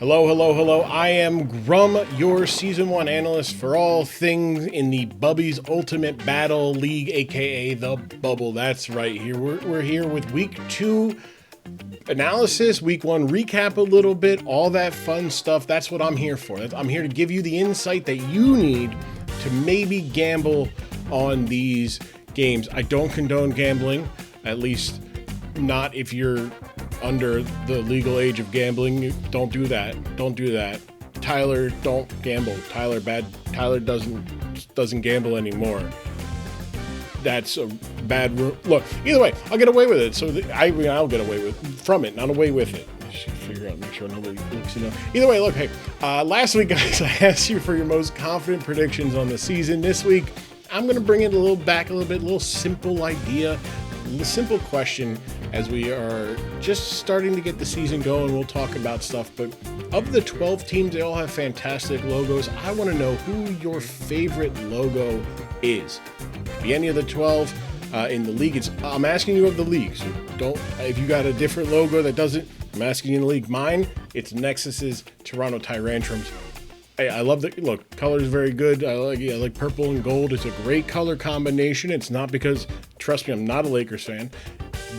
Hello, hello, hello. I am Grumm, your Season 1 analyst for all things in the Bubby's Ultimate Battle League, aka the BUBL. That's right. We're here with Week 2 analysis, Week 1 recap a little bit, all that fun stuff. That's what I'm here for. I'm here to give you the insight that you need to maybe gamble on these games. I don't condone gambling, at least not if you're under the legal age of gambling. Don't do that. Don't do that. Tyler, don't gamble. Tyler doesn't gamble anymore. That's a bad look. Either way, I'll get away with it. So I'll get away from it, not away with it. I should figure out, make sure nobody looks, Either way, look, hey, last week, guys, I asked you for your most confident predictions on the season. This week, I'm going to bring it a little simple idea, a simple question as we are just starting to get the season going. We'll talk about stuff, but of the 12 teams, they all have fantastic logos. I want to know who your favorite logo is. Be any of the 12 in the league. I'm asking you of the league, so if you got a different logo that doesn't, I'm asking you in the league. Mine, it's Nexus's Toronto Tyrantrums. I love the look. Color is very good. I like purple and gold. It's a great color combination. It's not because, trust me, I'm not a Lakers fan.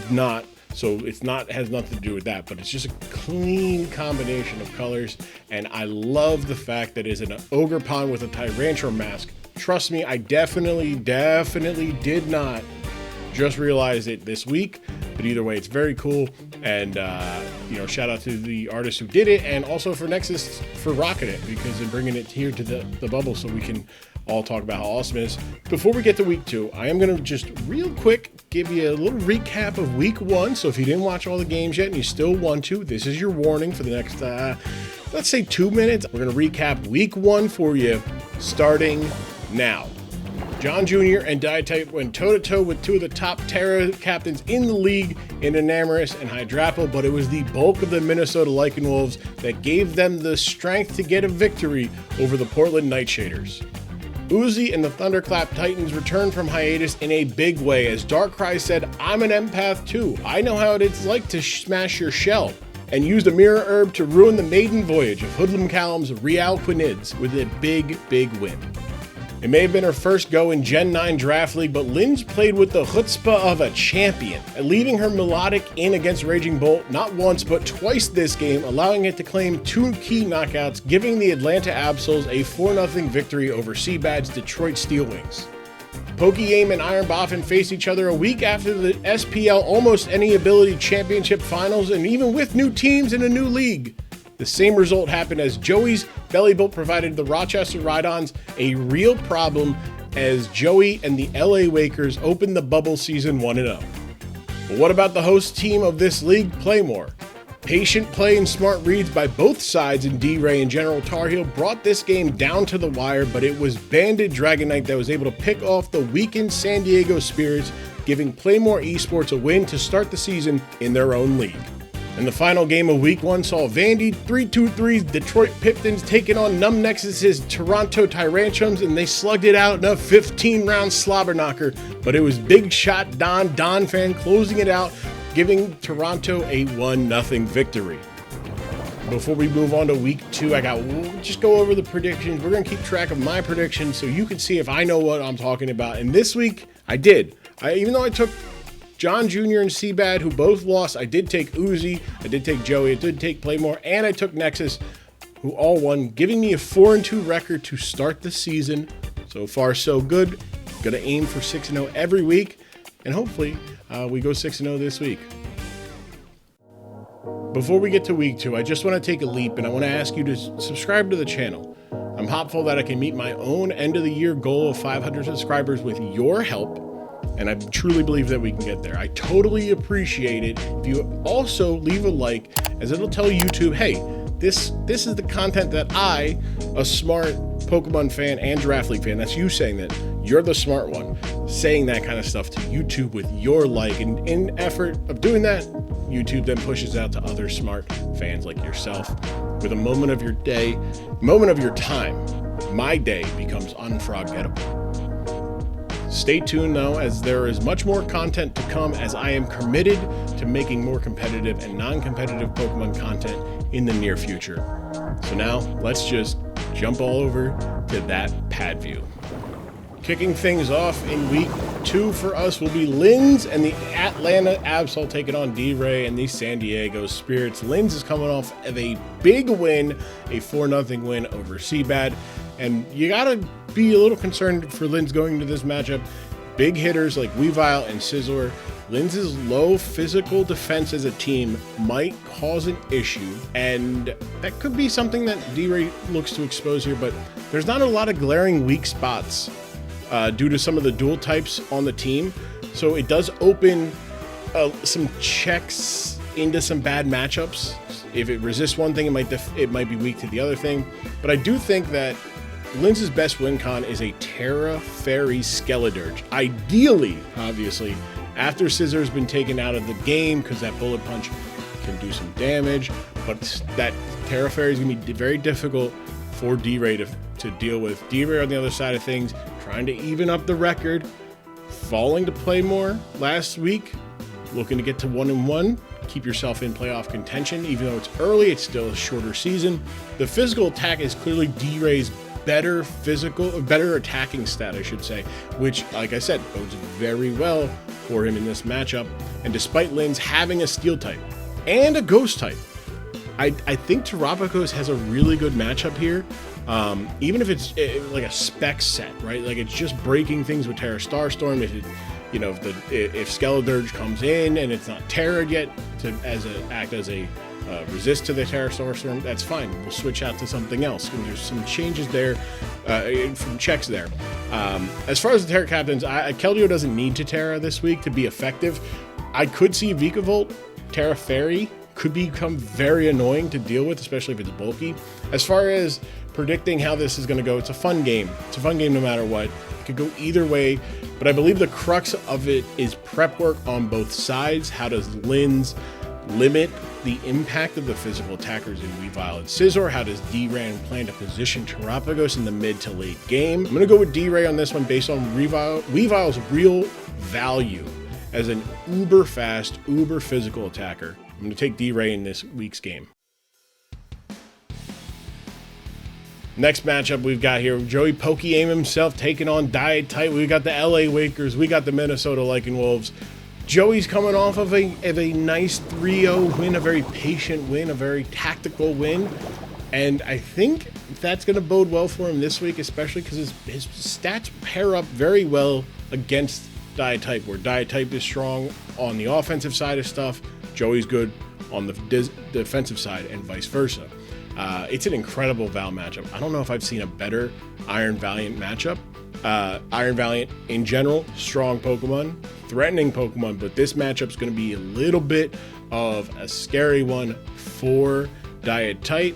Has nothing to do with that, but it's just a clean combination of colors. And I love the fact that it's an ogre pond with a Tyrantrum mask. Trust me, I definitely did not just realize it this week, but either way, it's very cool. And, shout out to the artist who did it, and also for Nexus for rocking it, because they're bringing it here to the bubble so we can all talk about how awesome it is. Before we get to week 2, I am going to just real quick give you a little recap of week 1. So if you didn't watch all the games yet and you still want to, this is your warning for the next, let's say 2 minutes. We're going to recap week 1 for you starting now. John Jr. and Dite went toe-to-toe with two of the top Terra captains in the league in Enamorous and Hydrapple, but it was the bulk of the Minnesota Lycan Wolves that gave them the strength to get a victory over the Portland Nightshaders. Uzi and the Thunderclap Titans returned from hiatus in a big way, as Darkrai said, "I'm an empath too. I know how it's like to smash your shell," and used a mirror herb to ruin the maiden voyage of Hoodlum Callum's Real Quinids with a big win. It may have been her first go in Gen 9 Draft League, but Linz played with the chutzpah of a champion, leaving her melodic in against Raging Bolt not once but twice this game, allowing it to claim 2 key knockouts, giving the Atlanta Absols a 4-0 victory over Seabad's Detroit Steelwings. Pokey-Aim and Iron Buffin faced each other a week after the SPL Almost Any Ability Championship Finals, and even with new teams in a new league, the same result happened, as Joey's Belly Bolt provided the Rochester Rhydons a real problem, as Joey and the LA Wakers opened the bubble season 1-0. But what about the host team of this league, Playmore? Patient play and smart reads by both sides in Dray and General Tar Heel brought this game down to the wire, but it was Banded Dragonite that was able to pick off the weakened San Diego Spirits, giving Playmore Esports a win to start the season in their own league. And the final game of week 1 saw Vandy 3-2-3's Detroit Piptons taking on Numb Nexus's Toronto Tyrantrums, and they slugged it out in a 15-round slobber knocker, but it was Big Shot Don fan closing it out, giving Toronto a 1-0 victory. Before we move on to week 2, just go over the predictions. We're going to keep track of my predictions so you can see if I know what I'm talking about. And this week, I did. Even though I took John Jr. and Seabad, who both lost, I did take Uzi, I did take Joey, I did take Playmore, and I took Nexus, who all won, giving me a 4-2 record to start the season. So far, so good. Gonna aim for 6-0 every week, and hopefully we go 6-0 this week. Before we get to week 2, I just want to take a leap, and I want to ask you to subscribe to the channel. I'm hopeful that I can meet my own end-of-the-year goal of 500 subscribers with your help, and I truly believe that we can get there. I totally appreciate it if you also leave a like, as it'll tell YouTube, hey, this is the content that I, a smart Pokemon fan and Draft League fan, that's you saying that, you're the smart one, saying that kind of stuff to YouTube with your like. And in effort of doing that, YouTube then pushes out to other smart fans like yourself. With a moment of your day, moment of your time, my day becomes unforgettable. Stay tuned though, as there is much more content to come, as I am committed to making more competitive and non-competitive Pokemon content in the near future. So now let's just jump all over to that pad view. Kicking things off in week 2 for us will be Linz and the Atlanta Absol taking on Dray and the San Diego Spirits. Linz is coming off of a big win, a 4-0 win over Seabad. And you gotta be a little concerned for Linz going into this matchup. Big hitters like Weavile and Scizor. Linz's low physical defense as a team might cause an issue, and that could be something that Dray looks to expose here, but there's not a lot of glaring weak spots due to some of the dual types on the team. So it does open some checks into some bad matchups. If it resists one thing, it might be weak to the other thing. But I do think that Linz's best win con is a Terra Fairy Skeledirge. Ideally, obviously, after Scizor's been taken out of the game because that Bullet Punch can do some damage, but that Terra Fairy is going to be very difficult for Dray to deal with. Dray on the other side of things, trying to even up the record, falling to Playmore last week, looking to get to 1-1, keep yourself in playoff contention. Even though it's early, it's still a shorter season. The physical attack is clearly Dray's better attacking stat, I should say, which, like I said, bodes very well for him in this matchup. And despite Linz having a steel type and a ghost type, I think Terapagos has a really good matchup here. Even if it's like a spec set, right? Like it's just breaking things with Terra Starstorm. If Skeledirge comes in and it's not Terra yet to act as a resist to the Terra Starstorm, that's fine. We'll switch out to something else. And there's some changes there from checks there. As far as the Terra captains, Keldeo doesn't need to Terra this week to be effective. I could see Vikavolt, Terra Fairy could become very annoying to deal with, especially if it's bulky. As far as predicting how this is going to go, it's a fun game. It's a fun game no matter what. It could go either way, but I believe the crux of it is prep work on both sides. How does Linz limit the impact of the physical attackers in Weavile and Scizor? How does Dray plan to position Terapagos in the mid to late game? I'm going to go with Dray on this one based on Weavile's real value as an uber fast, uber physical attacker. I'm going to take Dray in this week's game. Next matchup we've got here, Joey Pokey-Aim himself taking on Dite. We got the LA Wakers, we got the Minnesota Lycan Wolves. Joey's coming off of a nice 3-0 win, a very patient win, a very tactical win. And I think that's going to bode well for him this week, especially because his stats pair up very well against Dite, where Dite is strong on the offensive side of stuff. Joey's good on the defensive side and vice versa. It's an incredible Val matchup. I don't know if I've seen a better Iron Valiant matchup. Iron Valiant in general, strong Pokemon, threatening Pokemon, but this matchup's going to be a little bit of a scary one for Dite.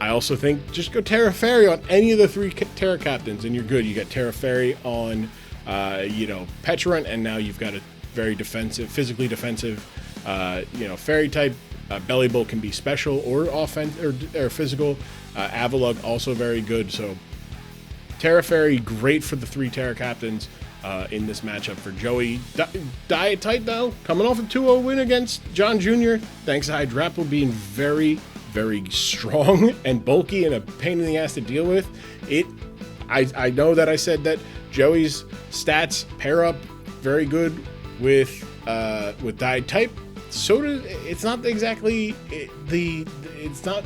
I also think just go Terra Fairy on any of the 3 Terra captains and you're good. You got Terra Fairy on, Petrant, and now you've got a very defensive, physically defensive, Fairy type. Belly Bolt can be special or offense or physical. Avalugg also very good. So Terra Fairy, great for the 3 Terra captains in this matchup for Joey. Dite, though, coming off a 2-0 win against John Jr., thanks to Hydrapple being very, very strong and bulky and a pain in the ass to deal with. I know that I said that Joey's stats pair up very good with Dite. So it's not exactly it's not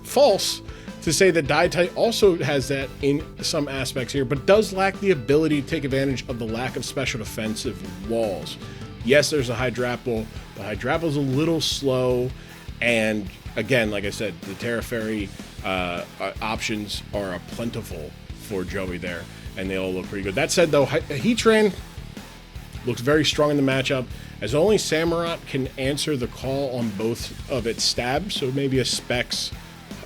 false to say that Dite also has that in some aspects here, but does lack the ability to take advantage of the lack of special defensive walls. Yes, there's a Hydrapple, but Hydrapple's a little slow, and again, like I said, the Terra Fairy options are plentiful for Joey there, and they all look pretty good. That said, though, Heatran looks very strong in the matchup, as only Samurott can answer the call on both of its stabs, so maybe a Specs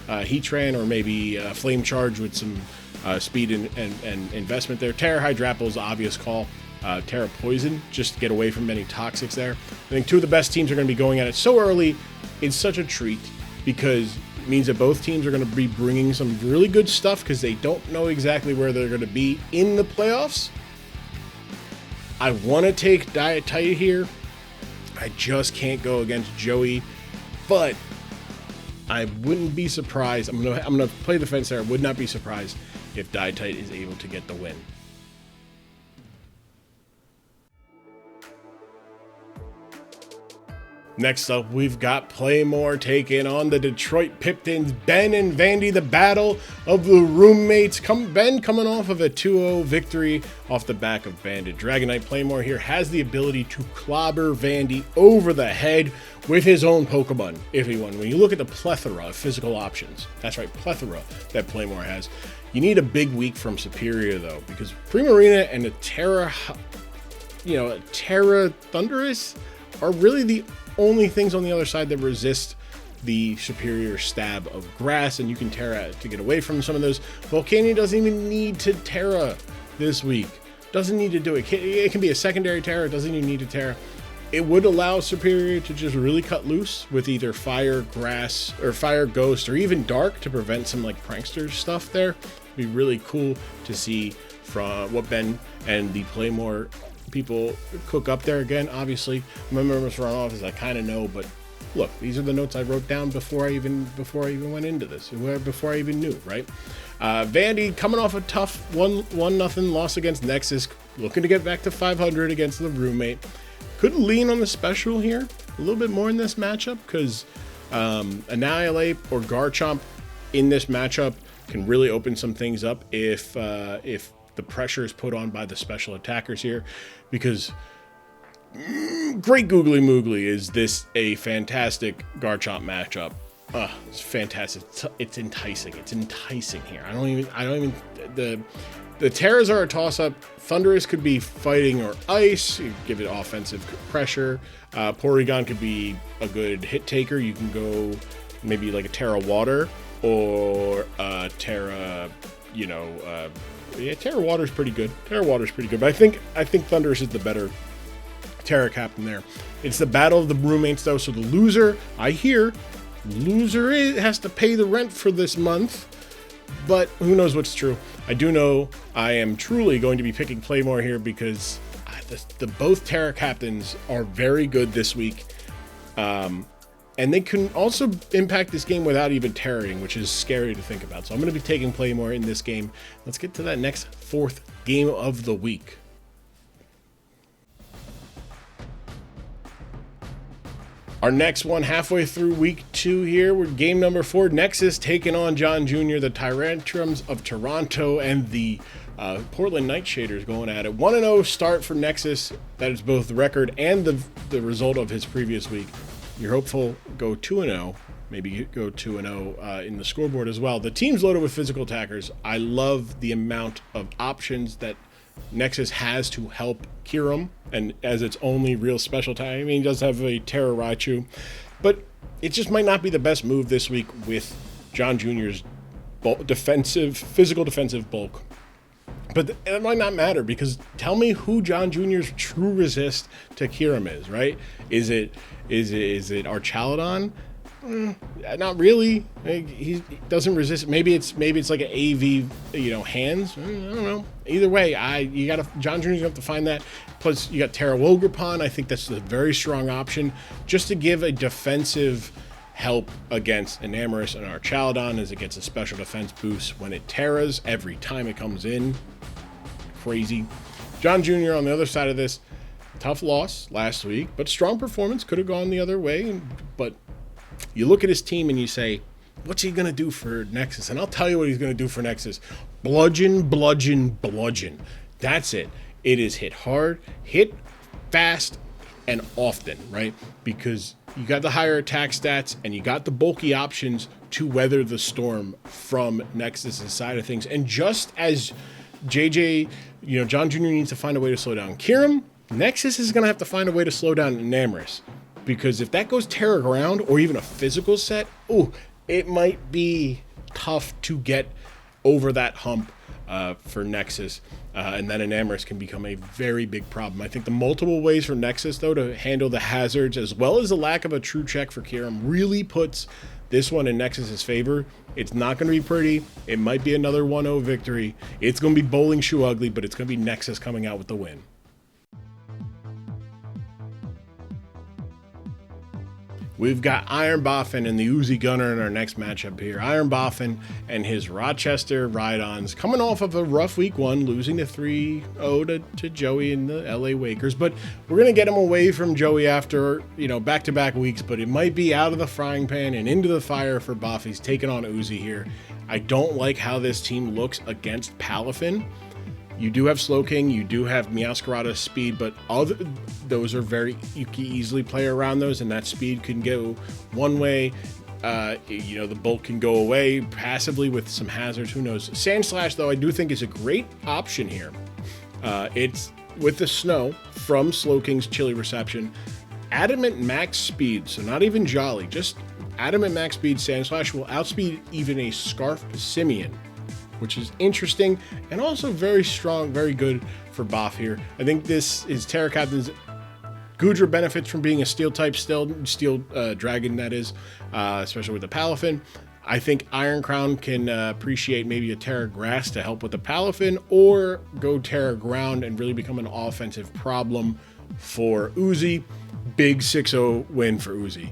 Heatran or maybe a Flame Charge with some speed and investment there. Terra Hydrapple is the obvious call. Terra Poison, just to get away from any toxics there. I think 2 of the best teams are going to be going at it so early. It's such a treat because it means that both teams are going to be bringing some really good stuff because they don't know exactly where they're going to be in the playoffs. I want to take Dite here. I just can't go against Joey, but I wouldn't be surprised. I'm gonna play the fence there. I would not be surprised if Dite is able to get the win. Next up, we've got Playmore taking on the Detroit Piptons, Ben and Vandy, the battle of the roommates. Ben coming off of a 2-0 victory off the back of Bandit. Dragonite Playmore here has the ability to clobber Vandy over the head with his own Pokemon, if he won. When you look at the plethora of physical options, that's right, plethora that Playmore has, you need a big week from Superior, though, because Primarina and the Terra Thunderous are really the only things on the other side that resist the Superior stab of grass, and you can Terra to get away from some of those. Volcanion doesn't even need to Terra this week. Doesn't need to do it. It can be a secondary Terra. It doesn't even need to Terra. It would allow Superior to just really cut loose with either Fire, Grass, or Fire, Ghost, or even Dark to prevent some like Prankster stuff there. It'd be really cool to see from what Ben and the Playmore people cook up there. Again, obviously my memories run off as I kind of know, but look, these are the notes I wrote down before I even went into this, before I even knew, right? Vandy coming off a tough 1-0 loss against Nexus, looking to get back to 500 against the roommate. Could lean on the special here a little bit more in this matchup, because Annihilate or Garchomp in this matchup can really open some things up if the pressure is put on by the special attackers here, because great googly moogly is this a fantastic Garchomp matchup. It's fantastic. It's enticing. It's enticing here. I don't even the Terras are a toss-up. Thunderous could be fighting or ice. You give it offensive pressure. Porygon could be a good hit taker. You can go maybe like a Terra Water or a Terra, yeah, Terra Water's pretty good. But I think Thunderous is the better Terra captain there. It's the battle of the roommates, though, so the loser, has to pay the rent for this month, but who knows what's true. I do know I am truly going to be picking Playmore here, because the both Terra captains are very good this week. And they can also impact this game without even Terraing, which is scary to think about. So I'm going to be taking Playmore in this game. Let's get to that next fourth game of the week. Our next one, halfway through week 2 here, we're game number 4. Nexus taking on John Jr., the Tyrantrums of Toronto, and the Portland Nightshaders going at it. 1-0 start for Nexus. That is both the record and the result of his previous week. You're hopeful go 2-0, maybe go 2-0 in the scoreboard as well. The team's loaded with physical attackers. I love the amount of options that Nexus has to help Grumm, and as its only real special attack. I mean, he does have a Terra Raichu, but it just might not be the best move this week with John Jr.'s physical defensive bulk. But it might not matter, because tell me who John Jr.'s true resist to Grumm is, right? Is it Archaladon? Not really. He doesn't resist. Maybe it's like an AV, hands. I don't know. Either way, John Jr.'s gonna have to find that. Plus, you got Terra Wograpon. I think that's a very strong option just to give a defensive help against Enamorus and Archaladon, as it gets a special defense boost when it Terras every time it comes in. Crazy. John Jr. on the other side of this, tough loss last week, but strong performance. Could have gone the other way, but you look at his team and you say, what's he going to do for Nexus? And I'll tell you what he's going to do for Nexus. Bludgeon, bludgeon, bludgeon. That's it. It is hit hard, hit fast, and often, right? Because you got the higher attack stats and you got the bulky options to weather the storm from Nexus' side of things. And just as JJ, John Jr. needs to find a way to slow down Grumm, Nexus is going to have to find a way to slow down Enamorus. Because if that goes Terra Ground or even a physical set, it might be tough to get over that hump for Nexus. And then Enamorus can become a very big problem. I think the multiple ways for Nexus, though, to handle the hazards, as well as the lack of a true check for Grumm, really puts this one in Nexus's favor. It's not going to be pretty. It might be another 1-0 victory. It's going to be bowling shoe ugly, but it's going to be Nexus coming out with the win. We've got Iron Buffin and the Uzi Gunner in our next matchup here. Iron Buffin and his Rochester Ride-Ons coming off of a rough week one, losing to 3-0 to Joey and the LA Wakers. But we're going to get him away from Joey after, back-to-back weeks. But it might be out of the frying pan and into the fire for Buff. He's taking on Uzi here. I don't like how this team looks against Palafin. You do have Slowking, you do have Meowscarada's speed, but those are you can easily play around those, and that speed can go one way. The bulk can go away passively with some hazards, who knows. Sandslash, though, I do think is a great option here. It's with the snow from Slowking's Chili Reception. Adamant max speed, so not even Jolly, just Adamant max speed. Sandslash will outspeed even a Scarfed Simian, which is interesting and also very strong, very good for Boff here. I think this is Terra Captain's. Goodra benefits from being a steel type, steel dragon, that is, especially with the Palafin. I think Iron Crown can appreciate maybe a Terra Grass to help with the Palafin, or go Terra Ground and really become an offensive problem for Uzi. Big 6-0 win for Uzi.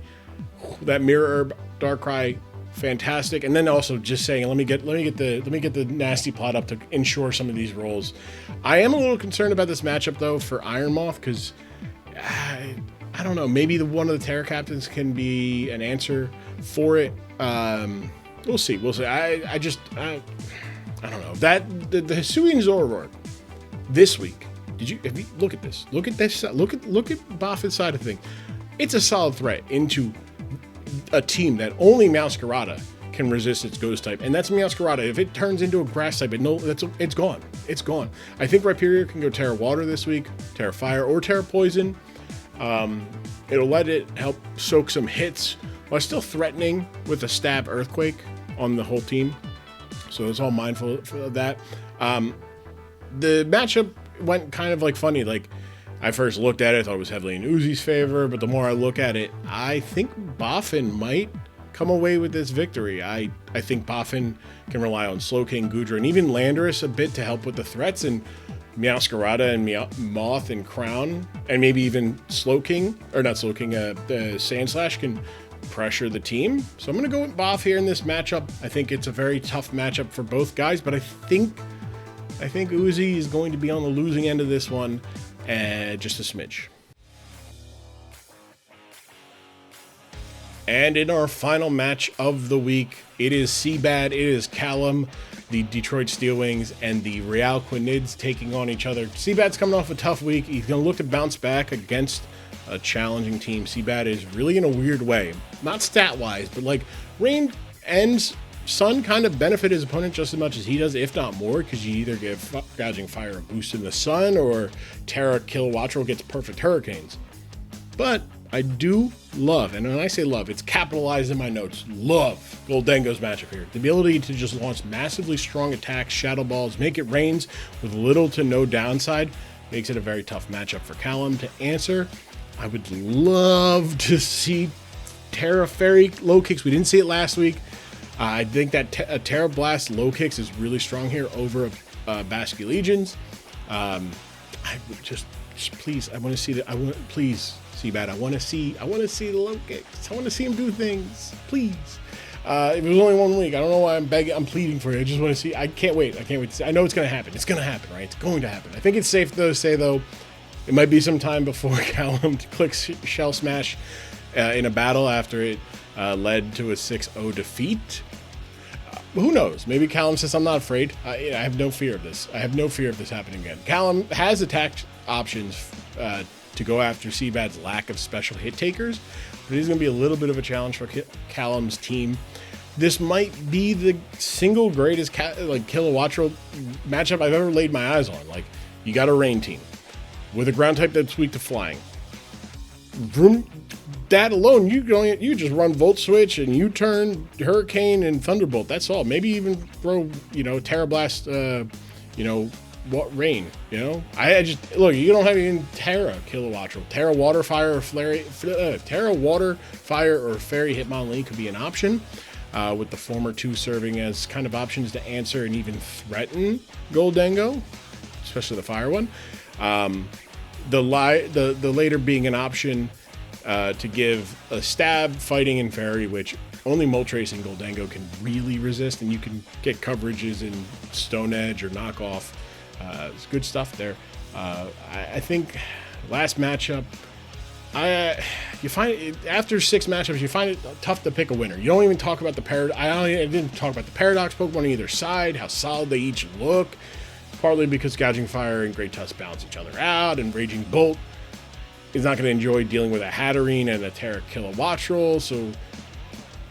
That Mirror Herb, Darkrai, fantastic. And then also just saying, let me get the nasty plot up to ensure some of these rolls. I am a little concerned about this matchup though for Iron Moth, because I don't know, maybe one of the Terra Captains can be an answer for it. We'll see. I don't know. That the Hisuian Zoroark this week. Have you look at this? Look at Buffin's side of things. It's a solid threat into a team that only Meowscarada can resist its ghost type, and that's Meowscarada. If it turns into a grass type, it's gone. It's gone. I think Rhyperior can go Terra Water this week, Terra Fire, or Terra Poison. It'll let it help soak some hits while still threatening with a Stab Earthquake on the whole team. So it's all mindful of that. The matchup went kind of like funny. Like, I first looked at it, I thought it was heavily in Uzi's favor, but the more I look at it, I think Buffin might come away with this victory. I think Buffin can rely on Slowking, Goodra, and even Landorus a bit to help with the threats, and Meowscarada and Moth and Crown, and maybe even Slowking, or not Slowking, Sandslash can pressure the team. So I'm going to go with Buff here in this matchup. I think it's a very tough matchup for both guys, but I think Uzi is going to be on the losing end of this one, just a smidge. And in our final match of the week, it is Seabad, it is Callum, the Detroit Steel Wings, and the Real Quinids taking on each other. Seabad's coming off a tough week. He's going to look to bounce back against a challenging team. Seabad is really in a weird way. Not stat-wise, but like rain and sun kind of benefit his opponent just as much as he does, if not more, because you either give Gouging Fire a boost in the sun, or Terra Kilowattrel gets perfect hurricanes. But I do love, and when I say love, it's capitalized in my notes, love Goldengo's matchup here. The ability to just launch massively strong attacks, Shadow Balls, make it rains with little to no downside, makes it a very tough matchup for Callum to answer. I would love to see Terra Fairy low kicks. We didn't see it last week. I think that a Terra Blast low kicks is really strong here over Basky Legions. I would just please, I want to see please, Seabad, I want to see the low kicks. I want to see him do things, please. It was only 1 week. I don't know why I'm pleading for you. I just want to see. I can't wait to see. I know it's going to happen. It's going to happen, right? It's going to happen. I think it's safe to say, though, it might be some time before Callum clicks Shell Smash in a battle after it led to a 6-0 defeat. Who knows? Maybe Callum says, I'm not afraid. I have no fear of this. I have no fear of this happening again. Callum has attack options to go after Seabad's lack of special hit takers, but he's going to be a little bit of a challenge for Callum's team. This might be the single greatest Kilowattrel matchup I've ever laid my eyes on. Like, you got a rain team with a ground type that's weak to flying. That alone, you just run Volt Switch and you turn Hurricane and Thunderbolt. That's all. Maybe even throw Terra Blast. What rain? I just look. You don't have even Terra Kilowattrel. Terra Water Fire or Terra Water Fire or Fairy Hitmonlee could be an option. With the former two serving as kind of options to answer and even threaten Goldengo, especially the fire one. The later being an option to give a stab, fighting, and fairy, which only Moltres and Goldango can really resist, and you can get coverages in Stone Edge or Knockoff. It's good stuff there. I think last matchup, you find it, after 6 matchups, you find it tough to pick a winner. You don't even talk about the Paradox. I didn't talk about the Paradox Pokemon on either side, how solid they each look. Partly because Gouging Fire and Great Tusk balance each other out, and Raging Bolt is not going to enjoy dealing with a Hatterene and a Terra Kilowattrel, so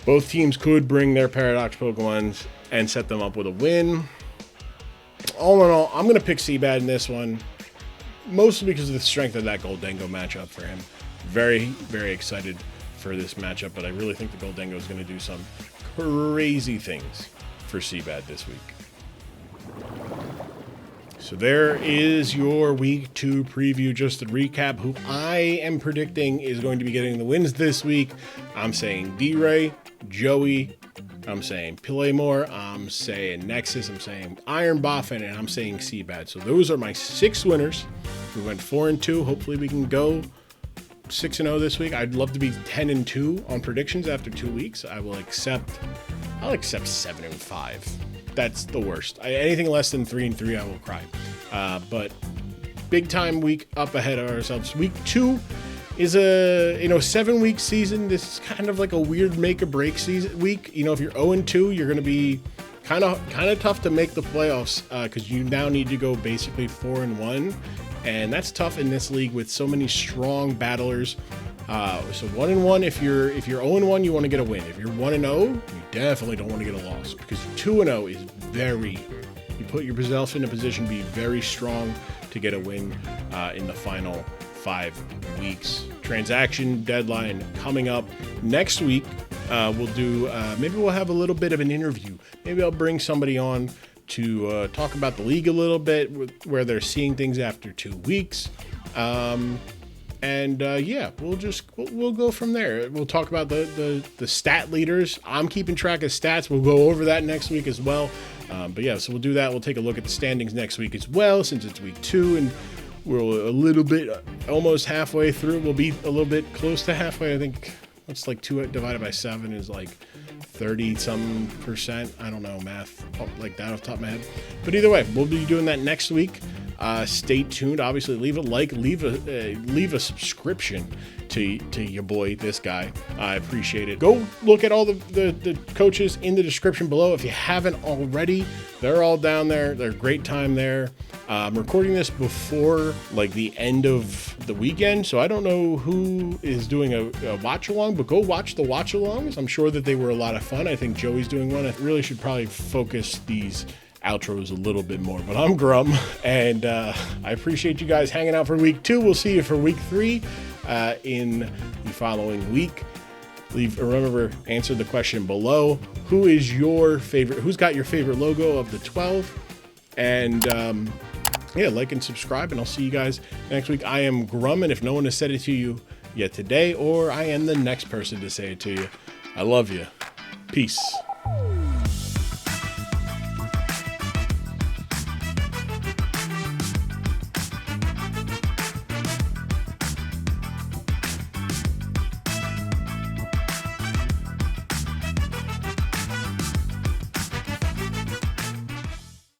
both teams could bring their Paradox Pokemons and set them up with a win. All in all, I'm going to pick Seabad in this one, mostly because of the strength of that Goldango matchup for him. Very, very excited for this matchup, but I really think the Goldango is going to do some crazy things for Seabad this week. So there is your week 2 preview. Just to recap who I am predicting is going to be getting the wins this week. I'm saying Dray, Joey, I'm saying Playmore, I'm saying Nexus, I'm saying Iron Buffin, and I'm saying Seabad. So those are my 6 winners. We went 4-2. Hopefully we can go 6-0 this week. I'd love to be 10-2 on predictions after 2 weeks. I'll accept 7-5. That's the worst. Anything less than 3-3, I will cry. But big time week up ahead of ourselves. Week 2 is a 7-week season. This is kind of like a weird make or break season week. If you're 0-2, you're going to be kind of tough to make the playoffs because you now need to go basically 4-1, and that's tough in this league with so many strong battlers. So 1-1, if you're 0-1, you want to get a win. If you're 1-0, you definitely don't want to get a loss, because 2-0 is you put yourself in a position to be very strong to get a win in the final 5 weeks. Transaction deadline coming up next week. We'll do maybe we'll have a little bit of an interview. Maybe I'll bring somebody on to talk about the league a little bit, where they're seeing things after 2 weeks. Yeah, we'll go from there. We'll talk about the stat leaders. I'm keeping track of stats. We'll go over that next week as well. But yeah, so we'll do that. We'll take a look at the standings next week as well, since it's week 2 and we're a little bit almost halfway through. We'll be a little bit close to halfway. I think it's like 2 divided by 7 is like 30-some%. I don't know math like that off the top of my head. But either way, we'll be doing that next week. Stay tuned. Obviously, leave a like, leave a subscription to your boy, this guy. I appreciate it. Go look at all the coaches in the description below if you haven't already. They're all down there. They're a great time there. I'm recording this before the end of the weekend, so I don't know who is doing a watch along, but go watch the watch alongs. I'm sure that they were a lot of fun. I think Joey's doing one. I really should probably focus these outros a little bit more, but I'm Grumm, and I appreciate you guys hanging out for week 2. We'll see you for week 3 in the following week. Remember, answer the question below. Who is your favorite? Who's got your favorite logo of the 12? And yeah, like and subscribe, and I'll see you guys next week. I am Grumm, and if no one has said it to you yet today, or I am the next person to say it to you, I love you. Peace.